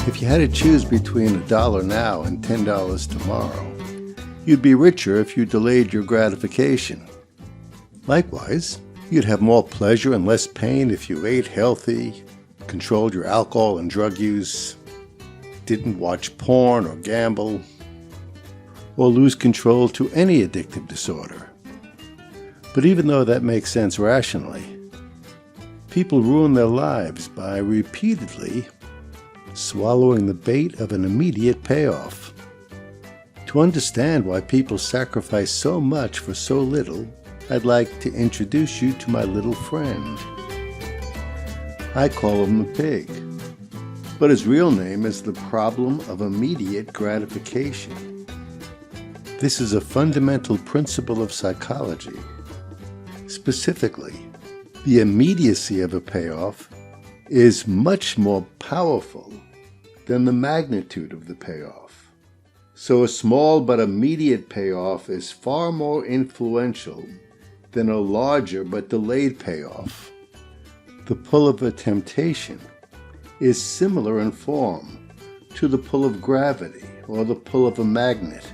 If you had to choose between $1 now and $10 tomorrow, you'd be richer if you delayed your gratification. Likewise, you'd have more pleasure and less pain if you ate healthy, controlled your alcohol and drug use, didn't watch porn or gamble, or lose control to any addictive disorder. But even though that makes sense rationally, people ruin their lives by repeatedly swallowing the bait of an immediate payoff. To understand why people sacrifice so much for so little, I'd like to introduce you to my little friend. I call him the pig, but his real name is the Problem of Immediate Gratification. This is a fundamental principle of psychology. Specifically, the immediacy of a payoff is much more powerful than the magnitude of the payoff. So a small but immediate payoff is far more influential than a larger but delayed payoff. The pull of a temptation is similar in form to the pull of gravity or the pull of a magnet.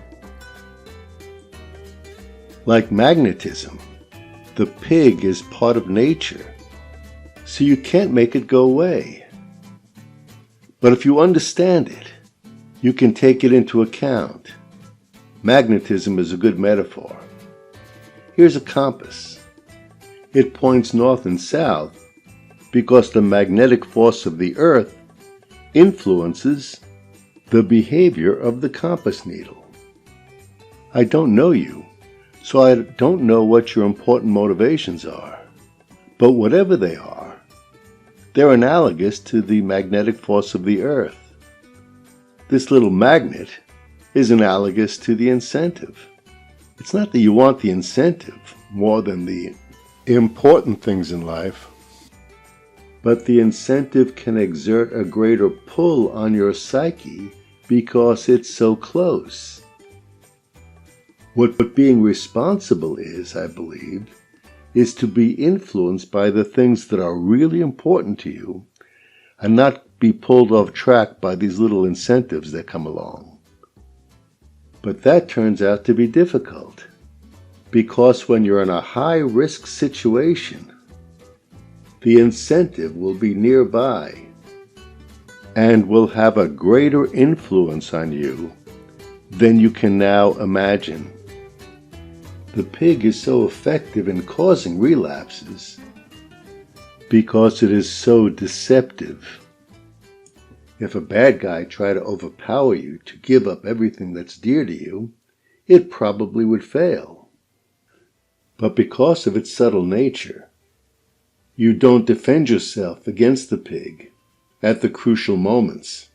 Like magnetism, the pig is part of nature, so you can't make it go away. But if you understand it, you can take it into account. Magnetism is a good metaphor. Here's a compass. It points north and south because the magnetic force of the Earth influences the behavior of the compass needle. I don't know you, so I don't know what your important motivations are. But whatever they are, they're analogous to the magnetic force of the Earth. This little magnet is analogous to the incentive. It's not that you want the incentive more than the important things in life, but the incentive can exert a greater pull on your psyche because it's so close. What being responsible is, I believe, is to be influenced by the things that are really important to you and not be pulled off track by these little incentives that come along. But that turns out to be difficult because when you're in a high-risk situation, the incentive will be nearby and will have a greater influence on you than you can now imagine. The pig is so effective in causing relapses because it is so deceptive. If a bad guy tried to overpower you to give up everything that's dear to you, it probably would fail. But because of its subtle nature, you don't defend yourself against the pig at the crucial moments.